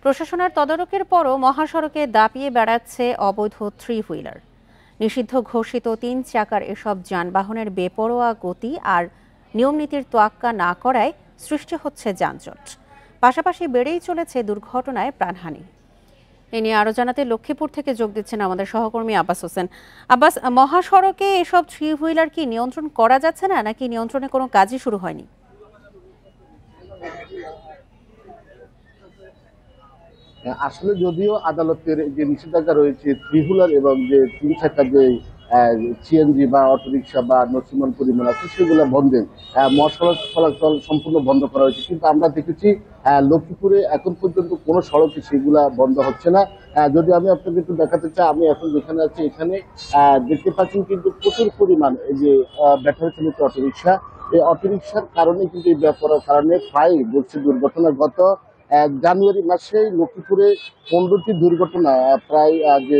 প্রশাসনের তদারকির পরও মহাসড়কে দাপিয়ে বেড়াচ্ছে অবৈধ থ্রি হুইলার। নিষিদ্ধ ঘোষিত 3 চাকার এসব যানবাহনের বেপরোয়া গতি আর নিয়মনীতির তোয়াক্কা না করায় সৃষ্টি হচ্ছে যানজট, পাশাপাশি বেড়েই চলেছে দুর্ঘটনায় প্রাণহানি। এ নিয়ে আরও জানাতে লক্ষ্মীপুর থেকে যোগ দিচ্ছেন আমাদের সহকর্মী আব্বাস হোসেন। আব্বাস, মহাসড়কে এসব থ্রি হুইলার কি নিয়ন্ত্রণ করা যাচ্ছে না, নাকি নিয়ন্ত্রণে কোনো কাজই শুরু হয়নি? আসলে যদিও আদালতের যে নিষেধাজ্ঞা রয়েছে থ্রি হুইলার এবং যে 3 চাকার যে সিএনজি বা অটোরিকশা বা নসিমন পরিমাণ আছে সেগুলো বন্ধের মহাসড়ক চলাচল সম্পূর্ণ বন্ধ করা হয়েছে, কিন্তু আমরা দেখেছি লক্ষ্মীপুরে এখন পর্যন্ত কোনো সড়কে সেগুলা বন্ধ হচ্ছে না। যদি আমি আপনাকে একটু দেখাতে চাই, আমি এখন যেখানে আছি এখানে দেখতে পাচ্ছি কিন্তু প্রচুর পরিমাণ এই যে ব্যাটারি চালিত অটোরিকশা, এই অটোরিকশার কারণে কিন্তু এই ব্যাপারের কারণে প্রায় ঘটছে দুর্ঘটনা। গত জানুয়ারি মাসে লক্ষ্মীপুরে 15টি দুর্ঘটনা, প্রায় যে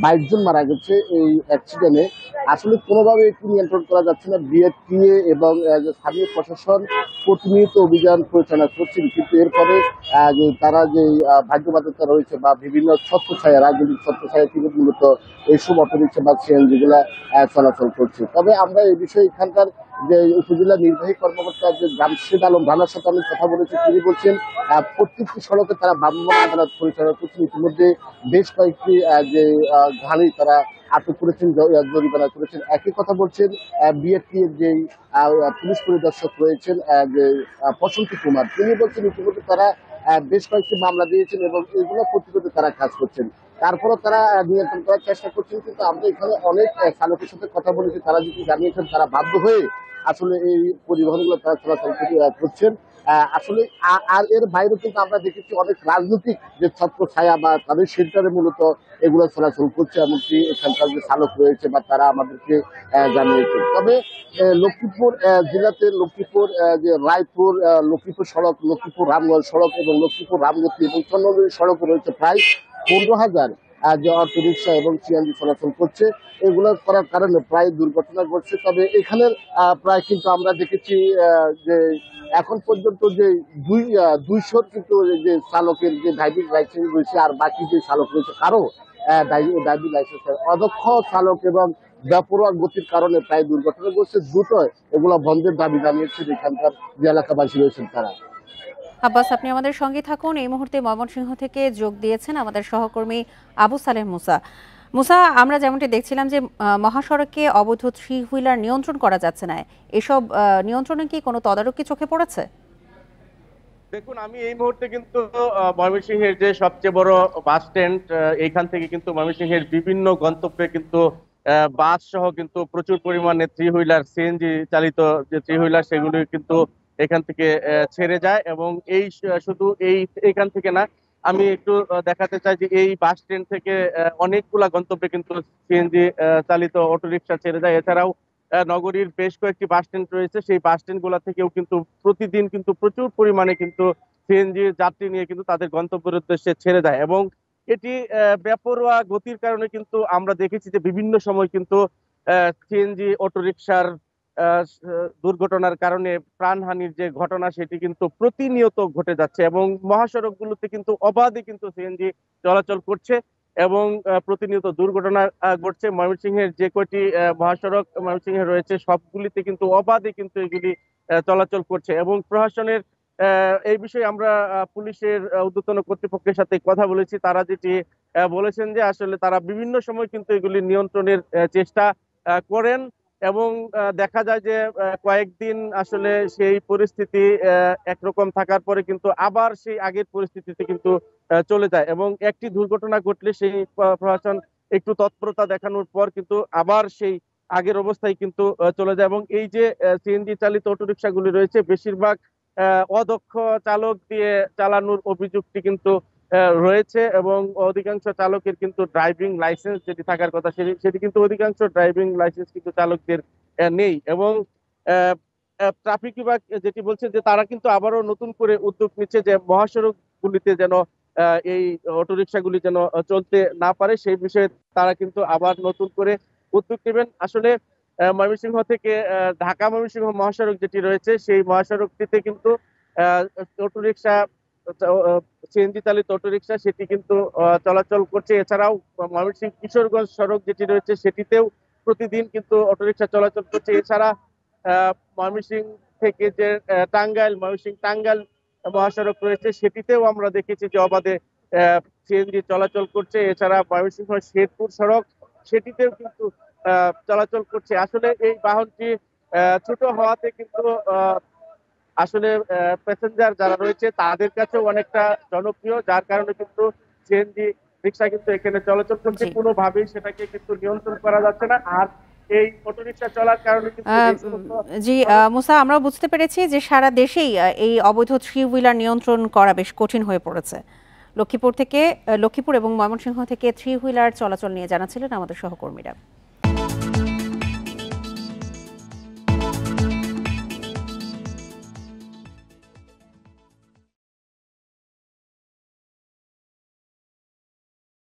22 জন মারা গেছে এই অ্যাক্সিডেন্টে। আসলে কোনোভাবে একটু নিয়ন্ত্রণ করা যাচ্ছে না। বিএটিএ এবং স্থানীয় প্রশাসন প্রতিনিয়ত অভিযান পরিচালনা করছেন, কিন্তু এরপরে যে তারা যে ভাগ্যবাধকতা রয়েছে বা বিভিন্ন ছত্রছায়া, রাজনৈতিক ছত্রছায়া থেকে মূলত এইসব অটোরিকশা বা সিএনজি গুলা চলাচল করছে। তবে আমরা এই বিষয়ে এখানকার যে উপজেলা নির্বাহী কর্মকর্তা যে জামশেদ আলম রানার সাথে আমি কথা বলেছি, তিনি বলছেন প্রত্যেকটি সড়কে তারা ভ্রাম্যমাণ আদালত পরিচালনা করছেন। ইতিমধ্যে বেশ কয়েকটি যে গাড়ি তারা আটক করেছেন, জরিমানা করেছেন। একই কথা বলছেন বিএসপি এর যে পুলিশ পরিদর্শক রয়েছেন যে প্রশান্তি কুমার, তিনি বলছেন ইতিমধ্যে তারা বেশ কয়েকটি মামলা দিয়েছেন এবং এগুলো প্রতিরোধে তারা কাজ করছেন। তারপরও তারা নিয়ন্ত্রণ করার চেষ্টা করছেন, কিন্তু আমরা এখানে অনেক চালকের সাথে কথা বলেছি, তারা যেটি জানিয়েছেন তারা বাধ্য হয়ে আসলে এই পরিবহনগুলো তারা চলাচল করছেন। আসলে আর এর বাইরে কিন্তু আমরা দেখেছি অনেক রাজনৈতিক যে ছত্র ছায়া বা তাদের সেন্টারে মূলত এগুলো চলাচল করছে, এমনকি এখানকার যে চালক রয়েছে বা তারা আমাদেরকে জানিয়েছে। তবে লক্ষ্মীপুর জেলাতে লক্ষ্মীপুর যে রায়পুর লক্ষ্মীপুর সড়ক, লক্ষ্মীপুর রামগঞ্জ সড়ক এবং লক্ষ্মীপুর রামগতি এবং চন্দ্রনগরী সড়ক রয়েছে প্রায় 15,000 যে অটোরিকশা এবং সিএনজি চলাচল করছে। এগুলো করার কারণে প্রায় দুর্ঘটনা ঘটছে। তবে এখানের প্রায় কিন্তু আমরা দেখেছি যে এখন পর্যন্ত যে 200 কিন্তু যে চালকের যে ড্রাইভিং লাইসেন্স রয়েছে আর বাকি যে চালক রয়েছে কারো ড্রাইভিং লাইসেন্স, অদক্ষ চালক এবং বেপরোয়া গতির কারণে প্রায় দুর্ঘটনা ঘটছে। দ্রুত এগুলো বন্ধের দাবি জানিয়েছেন এখানকার যে এলাকাবাসী রয়েছেন তারা। আব্বাস, আপনি আমাদের সঙ্গে থাকুন। এই মুহূর্তে ময়মনসিংহ থেকে যোগ দিয়েছেন আমাদের সহকর্মী আবু সালেহ মুসা। মুসা, আমরা যেমনটি দেখছিলাম যে মহাসড়কে অবৈধ থ্রি হুইলার নিয়ন্ত্রণ করা যাচ্ছে না, এসব নিয়ন্ত্রণে কি কোনো তদারকি চোখে পড়েছে? দেখুন, আমি এই মুহূর্তে কিন্তু ময়মনসিংহের যে সবচেয়ে বড় বাস স্ট্যান্ড, এইখান থেকে কিন্তু ময়মনসিংহের বিভিন্ন গন্তব্যে কিন্তু বাস সহ কিন্তু প্রচুর পরিমাণে থ্রি হুইলার, সিএনজি চালিত যে থ্রি হুইলার সেগুলি কিন্তু এখান থেকে ছেড়ে যায়। এবং এই শুধু এইখান থেকে না, আমি একটু দেখাতে চাই যে এই বাস স্ট্যান্ড থেকে অনেকগুলা গন্তব্যে কিন্তু সিএনজি চালিত অটোরিকশা ছেড়ে যায়। এছাড়াও নগরীর বেশ কয়েকটি বাস স্ট্যান্ড রয়েছে, সেই বাস স্ট্যান্ড গুলা থেকেও কিন্তু প্রতিদিন কিন্তু প্রচুর পরিমাণে কিন্তু সিএনজি যাত্রী নিয়ে কিন্তু তাদের গন্তব্যের উদ্দেশ্যে ছেড়ে দেয়। এবং এটি বেপরোয়া গতির কারণে কিন্তু আমরা দেখেছি যে বিভিন্ন সময় কিন্তু সিএনজি অটোরিকশার দুর্ঘটনার কারণে প্রাণহানির যে ঘটনা সেটি কিন্তু প্রতিনিয়ত ঘটে যাচ্ছে। এবং মহাসড়কগুলোতে কিন্তু অবাধে কিন্তু সিএনজি চলাচল করছে এবং প্রতিনিয়ত দুর্ঘটনা ঘটছে। ময়মনসিংহের যে কয়টি মহাসড়ক ময়মনসিংহে রয়েছে সবগুলিতে কিন্তু অবাধে কিন্তু এগুলি চলাচল করছে। এবং প্রশাসনের এই বিষয়ে আমরা পুলিশের ঊর্ধ্বতন কর্তৃপক্ষের সাথে কথা বলেছি, তারা যেটি বলেছেন যে আসলে তারা বিভিন্ন সময় কিন্তু এগুলি নিয়ন্ত্রণের চেষ্টা করেন। এবং দেখা যায় যে কয়েকদিন আসলে সেই পরিস্থিতি একরকম থাকার পরে কিন্তু আবার সেই আগের পরিস্থিতিতে কিন্তু চলে যায়। এবং একটি দুর্ঘটনা ঘটলে সেই প্রশাসন একটু তৎপরতা দেখানোর পর কিন্তু আবার সেই আগের অবস্থায় কিন্তু চলে যায়। এবং এই যে সিএনজি চালিত অটোরিকশাগুলি রয়েছে বেশিরভাগ অদক্ষ চালক দিয়ে চালানোর অভিযোগটি কিন্তু রয়েছে। এবং অধিকাংশ চালকের কিন্তু ড্রাইভিং লাইসেন্স যেটি থাকার কথা সেটি কিন্তু অধিকাংশ ড্রাইভিং লাইসেন্স কিন্তু চালকদের নেই। এবং ট্রাফিক বিভাগ যেটি বলছে যে তারা কিন্তু আবারও নতুন করে উদ্যোগ নিচ্ছে যে মহাসড়ক গুলিতে যেন এই অটোরিকশাগুলি যেন চলতে না পারে, সেই বিষয়ে তারা কিন্তু আবার নতুন করে উদ্যোগ নেবেন। আসলে ময়মনসিংহ থেকে ঢাকা ময়মনসিংহ মহাসড়ক যেটি রয়েছে সেই মহাসড়কটিতে কিন্তু অটোরিকশা সিএনজি চালিত অটোরিকশা সেটি কিন্তু চলাচল করছে। এছাড়াও ময়মনসিংহ কিশোরগঞ্জ সড়ক যেটি রয়েছে সেটিতেও প্রতিদিন কিন্তু অটোরিকশা চলাচল করছে। এছাড়া ময়মনসিংহ থেকে যে ময়মনসিংহ টাঙ্গাইল মহাসড়ক রয়েছে সেটিতেও আমরা দেখেছি যে অবাধে সিএনজি চলাচল করছে। এছাড়া ময়মনসিংহ শেরপুর সড়ক সেটিতেও কিন্তু চলাচল করছে। আসলে এই বাহনটি ছোট হওয়াতে কিন্তু আসলে প্যাসেঞ্জার যারা রয়েছে তাদের কাছেও অনেকটা জনপ্রিয়, যার কারণে কিন্তু সিএনজি রিক্সা কিন্তু এখানে চলাচল করছে, জি কোনোভাবেই সেটাকে কিন্তু নিয়ন্ত্রণ করা যাচ্ছে না। আর এই অটোরিকশা চলার কারণে কিন্তু এই সমস্ত জি মুসা, আমরা বুঝতে পেরেছি যে সারা দেশেই এই অবৈধ থ্রি হুইলার নিয়ন্ত্রণ করা বেশ কঠিন হয়ে পড়েছে। লক্ষ্মীপুর এবং ময়মনসিংহ থেকে থ্রি হুইলার চলাচল নিয়ে জানাচ্ছিলেন আমাদের সহকর্মীরা।